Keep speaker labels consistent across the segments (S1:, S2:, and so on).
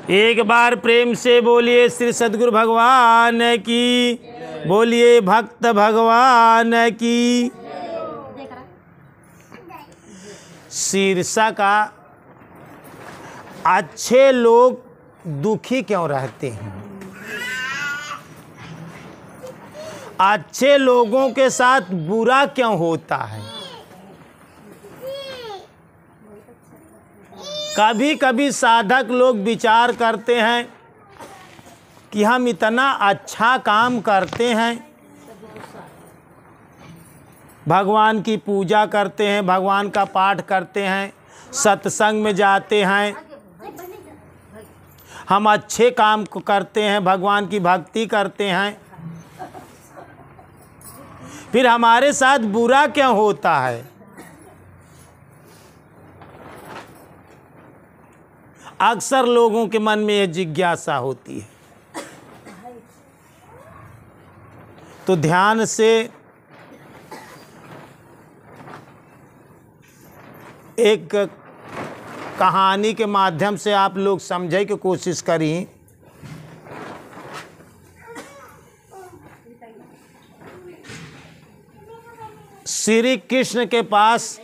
S1: एक बार प्रेम से बोलिए श्री सद्गुरु भगवान की, बोलिए भक्त भगवान की। शीर्षक अच्छे लोग दुखी क्यों रहते हैं। अच्छे लोगों के साथ बुरा क्यों होता है। कभी कभी साधक लोग विचार करते हैं कि हम इतना अच्छा काम करते हैं, भगवान की पूजा करते हैं, भगवान का पाठ करते हैं, सत्संग में जाते हैं, हम अच्छे काम करते हैं, भगवान की भक्ति करते हैं, फिर हमारे साथ बुरा क्यों होता है। अक्सर लोगों के मन में यह जिज्ञासा होती है। तो ध्यान से एक कहानी के माध्यम से आप लोग समझने की कोशिश करें। श्री कृष्ण के पास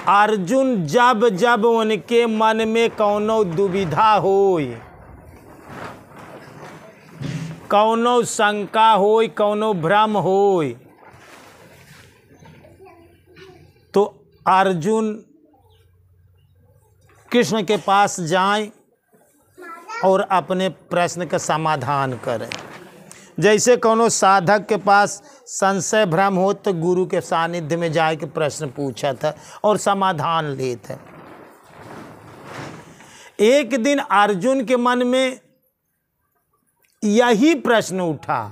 S1: अर्जुन जब जब उनके मन में कौनो दुविधा होई, कौनो शंका होई, कौनो भ्रम होई, तो अर्जुन कृष्ण के पास जाएं और अपने प्रश्न का समाधान करें। जैसे कोनो साधक के पास संशय भ्रम हो तो गुरु के सानिध्य में जाए के प्रश्न पूछा था और समाधान ले थे। एक दिन अर्जुन के मन में यही प्रश्न उठा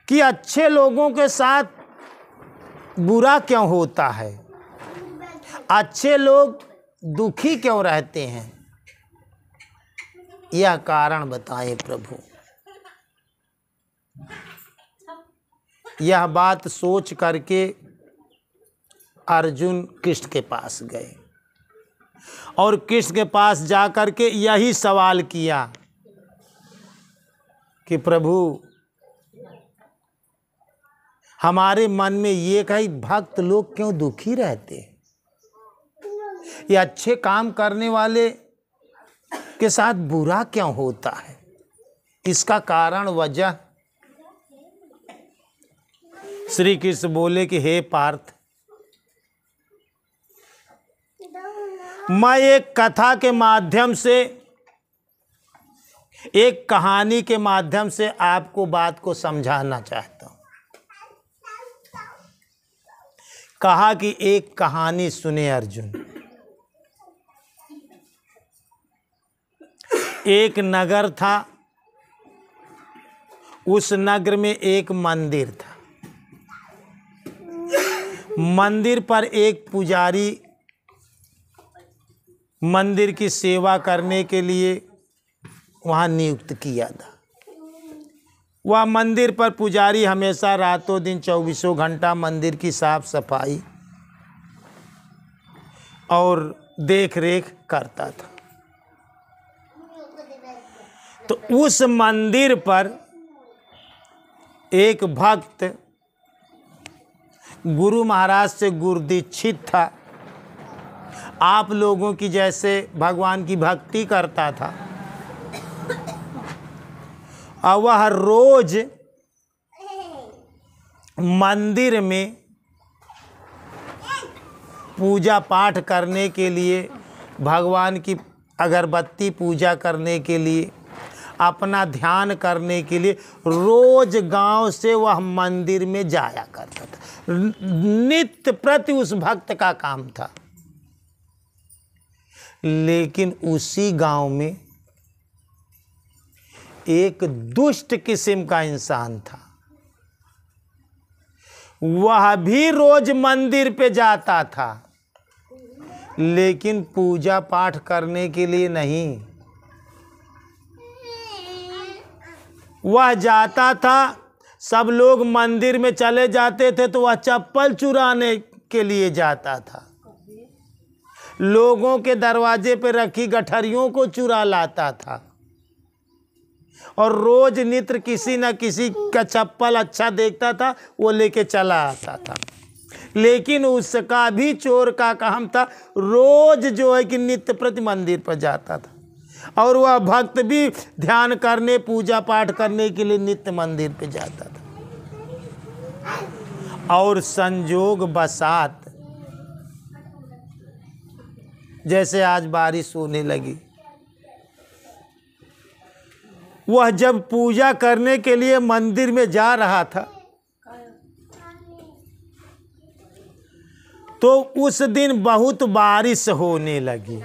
S1: कि अच्छे लोगों के साथ बुरा क्यों होता है, अच्छे लोग दुखी क्यों रहते हैं, यह कारण बताएं प्रभु। यह बात सोच करके अर्जुन कृष्ण के पास गए और कृष्ण के पास जाकर के यही सवाल किया कि प्रभु हमारे मन में ये कही भक्त लोग क्यों दुखी रहते हैं, ये अच्छे काम करने वाले के साथ बुरा क्यों होता है, इसका कारण वजह। श्री कृष्ण बोले कि हे पार्थ, मैं एक कथा के माध्यम से, एक कहानी के माध्यम से आपको बात को समझाना चाहता हूं। कहा कि एक कहानी सुने अर्जुन। एक नगर था, उस नगर में एक मंदिर था। मंदिर पर एक पुजारी मंदिर की सेवा करने के लिए वहाँ नियुक्त किया था। वह मंदिर पर पुजारी हमेशा रातों दिन 24 घंटा मंदिर की साफ सफाई और देख रेख करता था। तो उस मंदिर पर एक भक्त गुरु महाराज से गुरुदीक्षित था, आप लोगों की जैसे भगवान की भक्ति करता था। और वह रोज मंदिर में पूजा पाठ करने के लिए, भगवान की अगरबत्ती पूजा करने के लिए, अपना ध्यान करने के लिए रोज गांव से वह मंदिर में जाया करता था। नित्य प्रति उस भक्त का काम था। लेकिन उसी गांव में एक दुष्ट किस्म का इंसान था। वह भी रोज मंदिर पे जाता था, लेकिन पूजा पाठ करने के लिए नहीं। वह जाता था, सब लोग मंदिर में चले जाते थे तो वह चप्पल चुराने के लिए जाता था। लोगों के दरवाजे पे रखी गठरियों को चुरा लाता था और रोज नित्र किसी न किसी का चप्पल अच्छा देखता था वो लेके चला आता था। लेकिन उसका भी चोर का काम था, रोज जो है कि नित्य प्रति मंदिर पर जाता था और वह भक्त भी ध्यान करने पूजा पाठ करने के लिए नित्य मंदिर पे जाता था। और संजोग बसात जैसे आज बारिश होने लगी, वह जब पूजा करने के लिए मंदिर में जा रहा था तो उस दिन बहुत बारिश होने लगी।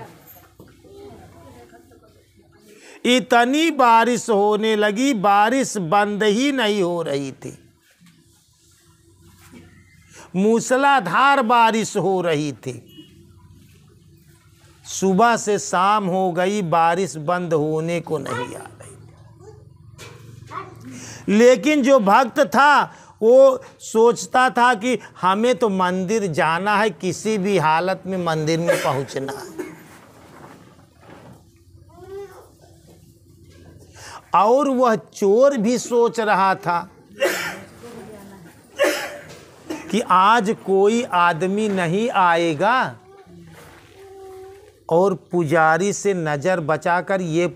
S1: इतनी बारिश होने लगी, बारिश बंद ही नहीं हो रही थी, मूसलाधार बारिश हो रही थी। सुबह से शाम हो गई, बारिश बंद होने को नहीं आ रही। लेकिन जो भक्त था वो सोचता था कि हमें तो मंदिर जाना है, किसी भी हालत में मंदिर में पहुंचना है। और वह चोर भी सोच रहा था कि आज कोई आदमी नहीं आएगा और पुजारी से नज़र बचाकर ये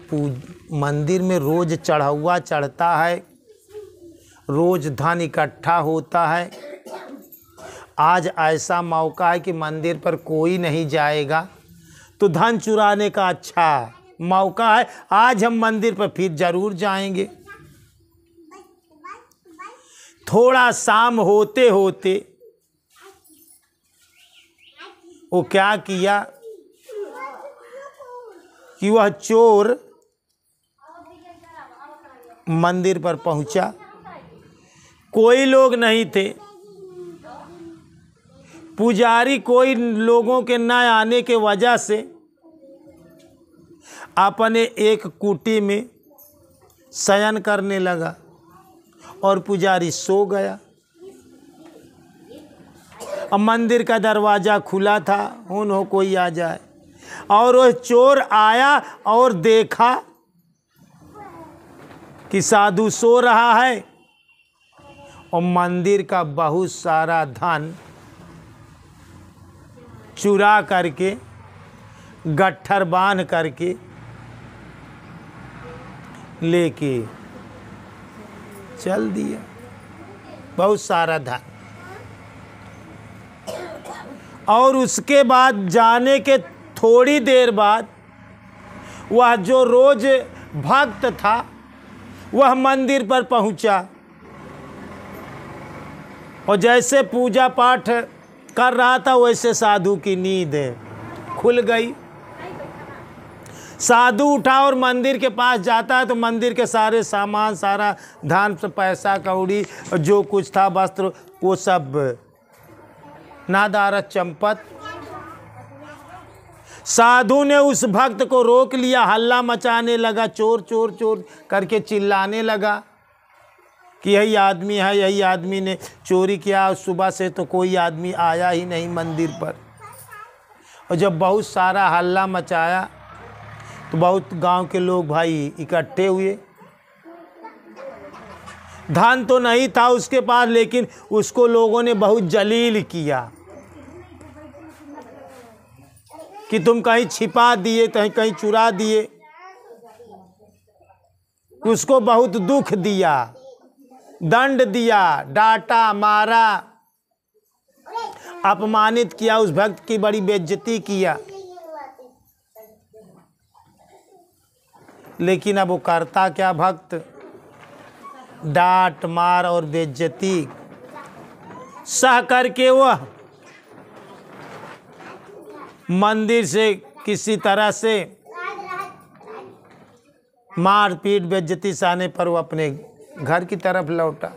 S1: मंदिर में रोज चढ़ावा चढ़ता है, रोज धन इकट्ठा होता है। आज ऐसा मौका है कि मंदिर पर कोई नहीं जाएगा तो धन चुराने का अच्छा मौका है, आज हम मंदिर पर फिर जरूर जाएंगे। थोड़ा शाम होते होते वो क्या किया कि वह चोर मंदिर पर पहुंचा। कोई लोग नहीं थे, पुजारी कोई लोगों के न आने के वजह से अपने एक कुटी में शयन करने लगा और पुजारी सो गया। अब मंदिर का दरवाज़ा खुला था, उन्हों कोई आ जाए, और वह चोर आया और देखा कि साधु सो रहा है और मंदिर का बहुत सारा धन चुरा करके गट्ठर बांध करके लेके चल दिया, बहुत सारा धन। और उसके बाद जाने के थोड़ी देर बाद वह जो रोज भक्त था वह मंदिर पर पहुंचा और जैसे पूजा पाठ कर रहा था वैसे साधु की नींद खुल गई। साधु उठा और मंदिर के पास जाता है तो मंदिर के सारे सामान, सारा धन, पैसा कौड़ी, जो कुछ था, वस्त्र, वो सब नादारत चंपत। साधु ने उस भक्त को रोक लिया, हल्ला मचाने लगा, चोर चोर चोर करके चिल्लाने लगा कि यही आदमी है, यही आदमी ने चोरी किया। सुबह से तो कोई आदमी आया ही नहीं मंदिर पर। और जब बहुत सारा हल्ला मचाया तो बहुत गांव के लोग भाई इकट्ठे हुए। धन तो नहीं था उसके पास, लेकिन उसको लोगों ने बहुत जलील किया कि तुम कहीं छिपा दिए, कहीं चुरा दिए। उसको बहुत दुख दिया, दंड दिया, डांटा, मारा, अपमानित किया, उस भक्त की बड़ी बेइज्जती किया। लेकिन अब वो करता क्या भक्त, डांट मार और बेइज्जती सह करके वह मंदिर से किसी तरह से मार पीट बेइज्जती सहने पर वो अपने घर की तरफ लौटा।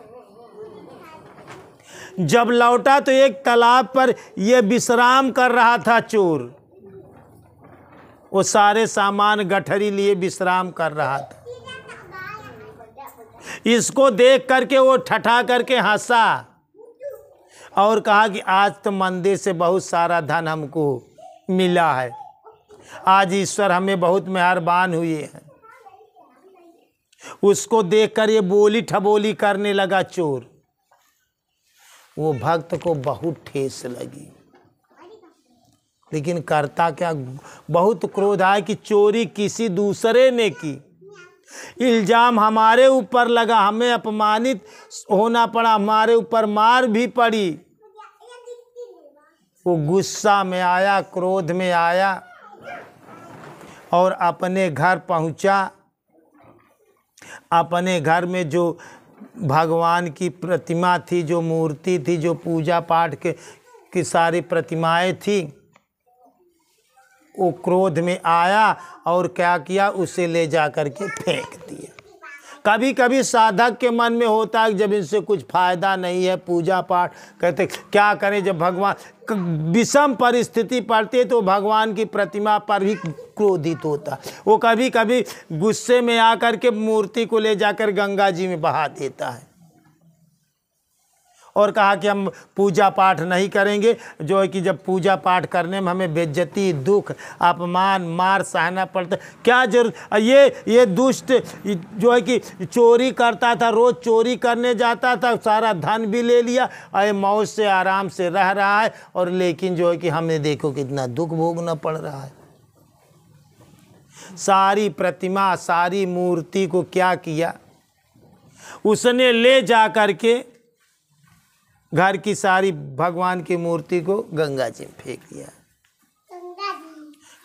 S1: जब लौटा तो एक तालाब पर यह विश्राम कर रहा था चोर। वो सारे सामान गठरी लिए विश्राम कर रहा था। इसको देख करके वो ठठा करके हंसा और कहा कि आज तो मंदिर से बहुत सारा धन हमको मिला है। आज ईश्वर हमें बहुत मेहरबान हुए हैं। उसको देखकर ये बोली ठबोली करने लगा चोर। वो भक्त को बहुत ठेस लगी, लेकिन करता क्या, बहुत क्रोध आया कि चोरी किसी दूसरे ने की, इल्जाम हमारे ऊपर लगा, हमें अपमानित होना पड़ा, हमारे ऊपर मार भी पड़ी। वो गुस्सा में आया, क्रोध में आया और अपने घर पहुंचा। अपने घर में जो भगवान की प्रतिमा थी, जो मूर्ति थी, जो पूजा पाठ की सारी प्रतिमाएं थी, वो क्रोध में आया और क्या किया, उसे ले जा कर के फेंक दिया। कभी कभी साधक के मन में होता है जब इनसे कुछ फायदा नहीं है, पूजा पाठ कहते क्या करें, जब भगवान विषम परिस्थिति पड़ती है तो भगवान की प्रतिमा पर भी क्रोधित होता। वो कभी कभी गुस्से में आकर के मूर्ति को ले जाकर गंगा जी में बहा देता है और कहा कि हम पूजा पाठ नहीं करेंगे, जो है कि जब पूजा पाठ करने में हमें बेइज्जती, दुख, अपमान, मार सहना पड़ता, क्या जरूर। ये दुष्ट जो है कि चोरी करता था, रोज़ चोरी करने जाता था, सारा धन भी ले लिया और मौज से आराम से रह रहा है, और लेकिन जो है कि हमें देखो कितना दुख भोगना पड़ रहा है। सारी प्रतिमा, सारी मूर्ति को क्या किया, उसने ले जा कर के घर की सारी भगवान की मूर्ति को गंगा जी में फेंक दिया।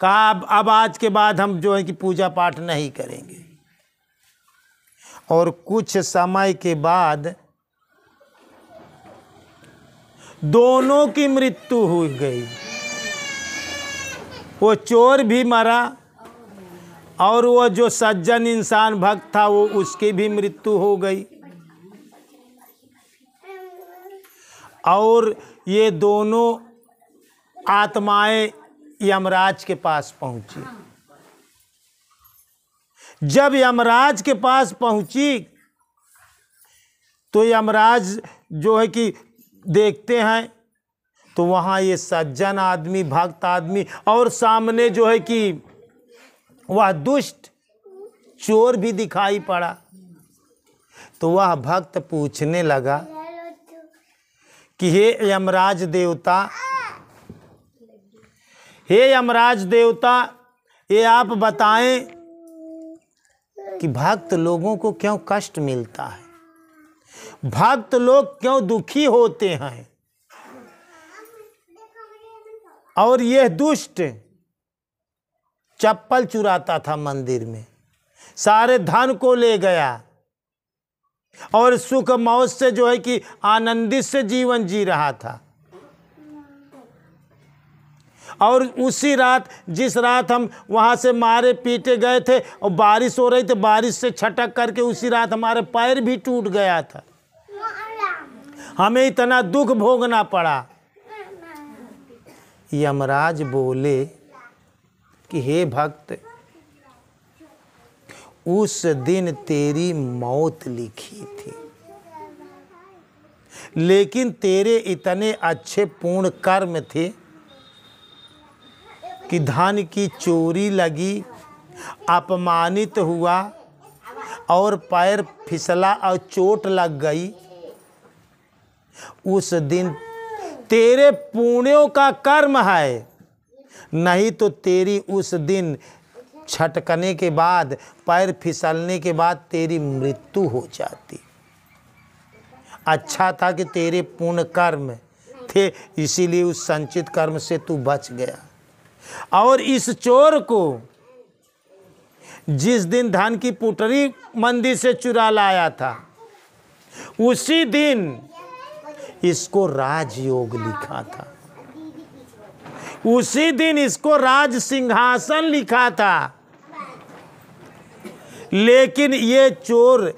S1: कहा अब आज के बाद हम जो है कि पूजा पाठ नहीं करेंगे। और कुछ समय के बाद दोनों की मृत्यु हो गई। वो चोर भी मरा और वो जो सज्जन इंसान भक्त था वो उसकी भी मृत्यु हो गई। और ये दोनों आत्माएं यमराज के पास पहुंची। जब यमराज के पास पहुंची तो यमराज जो है कि देखते हैं तो वहाँ ये सज्जन आदमी, भक्त आदमी, और सामने जो है कि वह दुष्ट चोर भी दिखाई पड़ा। तो वह भक्त पूछने लगा कि हे यमराज देवता, हे यमराज देवता, ये आप बताएं कि भक्त लोगों को क्यों कष्ट मिलता है, भक्त लोग क्यों दुखी होते हैं। और यह दुष्ट चप्पल चुराता था मंदिर में, सारे धन को ले गया और सुख मौज से जो है कि आनंदित से जीवन जी रहा था। और उसी रात, जिस रात हम वहाँ से मारे पीटे गए थे और बारिश हो रही थी, बारिश से छटक करके उसी रात हमारे पैर भी टूट गया था, हमें इतना दुख भोगना पड़ा। यमराज बोले कि हे भक्त, उस दिन तेरी मौत लिखी थी, लेकिन तेरे इतने अच्छे पूर्ण कर्म थे कि धन की चोरी लगी, अपमानित हुआ और पैर फिसला और चोट लग गई। उस दिन तेरे पुण्यों का कर्म है, नहीं तो तेरी उस दिन छटकने के बाद, पैर फिसलने के बाद तेरी मृत्यु हो जाती। अच्छा था कि तेरे पुण्य कर्म थे, इसीलिए उस संचित कर्म से तू बच गया। और इस चोर को जिस दिन धन की पुटरी मंदिर से चुरा लाया था, उसी दिन इसको राजयोग लिखा था, उसी दिन इसको राज सिंहासन लिखा था। लेकिन ये चोर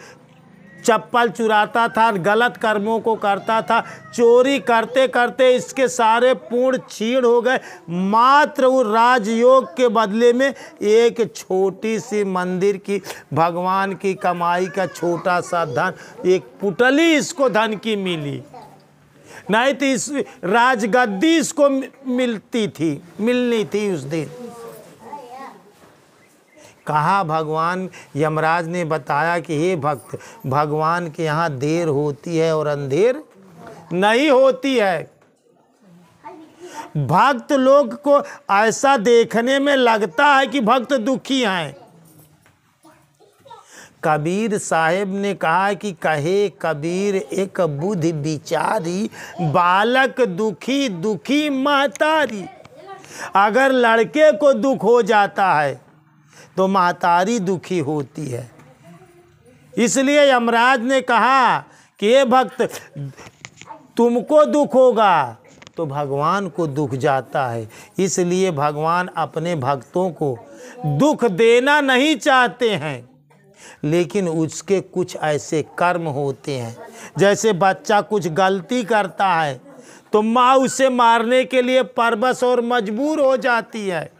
S1: चप्पल चुराता था, गलत कर्मों को करता था, चोरी करते करते इसके सारे पूर्ण क्षीण हो गए। मात्र वो राजयोग के बदले में एक छोटी सी मंदिर की, भगवान की कमाई का छोटा सा धन, एक पुटली इसको धन की मिली। नहीं तो इस राजगद्दी इसको मिलनी थी उस दिन। कहा भगवान यमराज ने बताया कि हे भक्त, भगवान के यहाँ देर होती है और अंधेर नहीं होती है। भक्त लोग को ऐसा देखने में लगता है कि भक्त दुखी हैं। कबीर साहेब ने कहा कि कहे कबीर एक बुद्धि बिचारी, बालक दुखी दुखी महतारी। अगर लड़के को दुख हो जाता है तो महतारी दुखी होती है। इसलिए यमराज ने कहा कि ये भक्त, तुमको दुख होगा तो भगवान को दुख जाता है। इसलिए भगवान अपने भक्तों को दुख देना नहीं चाहते हैं, लेकिन उसके कुछ ऐसे कर्म होते हैं। जैसे बच्चा कुछ गलती करता है तो माँ उसे मारने के लिए परवश और मजबूर हो जाती है।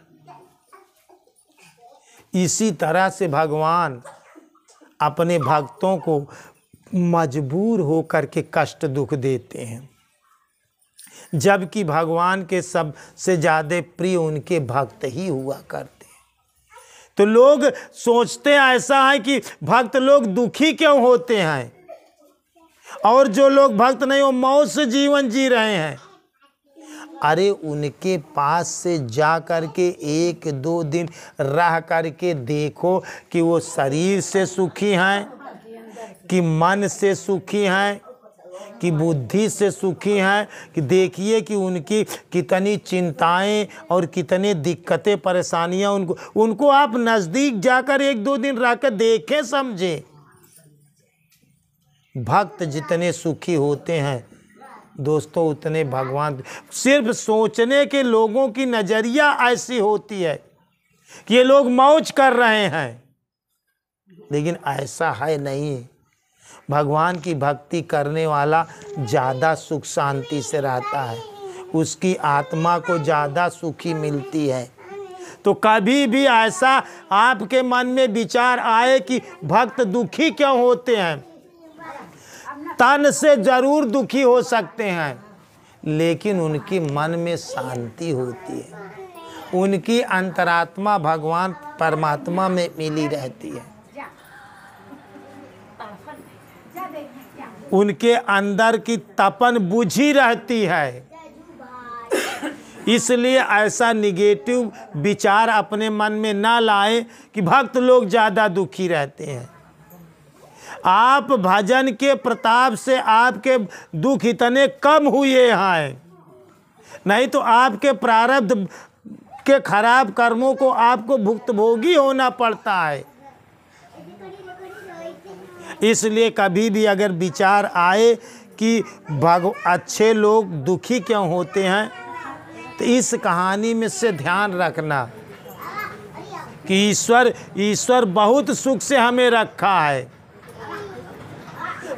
S1: इसी तरह से भगवान अपने भक्तों को मजबूर होकर के कष्ट दुख देते हैं, जबकि भगवान के सबसे ज़्यादा प्रिय उनके भक्त ही हुआ करते हैं। तो लोग सोचते ऐसा है कि भक्त लोग दुखी क्यों होते हैं, और जो लोग भक्त नहीं वो मौज से जीवन जी रहे हैं। अरे उनके पास से जा कर के 1-2 दिन रह करके देखो कि वो शरीर से सुखी हैं, कि मन से सुखी हैं, कि बुद्धि से सुखी हैं। कि देखिए कि उनकी कितनी चिंताएं और कितनी दिक्कतें परेशानियां उनको आप नज़दीक जाकर 1-2 दिन रहकर देखें, समझें। भक्त जितने सुखी होते हैं दोस्तों, उतने भगवान। सिर्फ सोचने के लोगों की नज़रिया ऐसी होती है कि ये लोग मौज कर रहे हैं, लेकिन ऐसा है नहीं। भगवान की भक्ति करने वाला ज़्यादा सुख शांति से रहता है, उसकी आत्मा को ज़्यादा सुखी मिलती है। तो कभी भी ऐसा आपके मन में विचार आए कि भक्त दुखी क्यों होते हैं, तन से जरूर दुखी हो सकते हैं, लेकिन उनकी मन में शांति होती है, उनकी अंतरात्मा भगवान परमात्मा में मिली रहती है, उनके अंदर की तपन बुझी रहती है। इसलिए ऐसा निगेटिव विचार अपने मन में ना लाएं कि भक्त लोग ज़्यादा दुखी रहते हैं। आप भजन के प्रताप से आपके दुख इतने कम हुए हैं, नहीं तो आपके प्रारब्ध के खराब कर्मों को आपको भुक्तभोगी होना पड़ता है। इसलिए कभी भी अगर विचार आए कि अच्छे लोग दुखी क्यों होते हैं, तो इस कहानी में से ध्यान रखना कि ईश्वर बहुत सुख से हमें रखा है।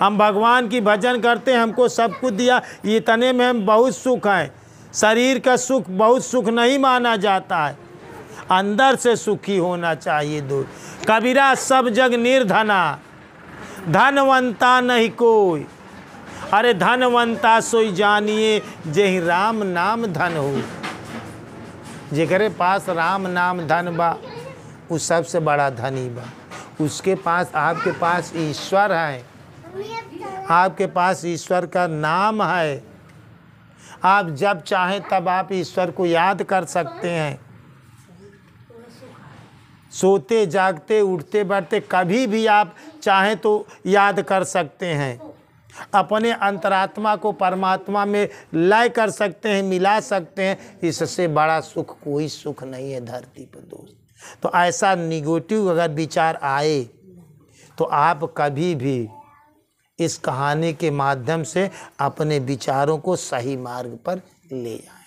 S1: हम भगवान की भजन करते हैं, हमको सब कुछ दिया, इतने में हम बहुत सुख हैं। शरीर का सुख बहुत सुख नहीं माना जाता है, अंदर से सुखी होना चाहिए। दो कबीरा सब जग निर्धना, धनवंता नहीं कोई। अरे धनवंता सोई जानिए, जेहि राम नाम धन हो। जेकरे पास राम नाम धन बा, वो सबसे बड़ा धनी बा। उसके पास, आपके पास ईश्वर है, आपके पास ईश्वर का नाम है। आप जब चाहें तब आप ईश्वर को याद कर सकते हैं। सोते जागते उठते बैठते कभी भी आप चाहें तो याद कर सकते हैं। अपने अंतरात्मा को परमात्मा में लय कर सकते हैं, मिला सकते हैं। इससे बड़ा सुख कोई सुख नहीं है धरती पर दोस्त। तो ऐसा निगेटिव अगर विचार आए तो आप कभी भी इस कहानी के माध्यम से अपने विचारों को सही मार्ग पर ले आए।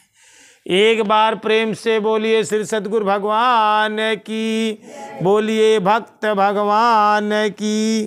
S1: एक बार प्रेम से बोलिए श्री सद्गुरु भगवान की, बोलिए भक्त भगवान की।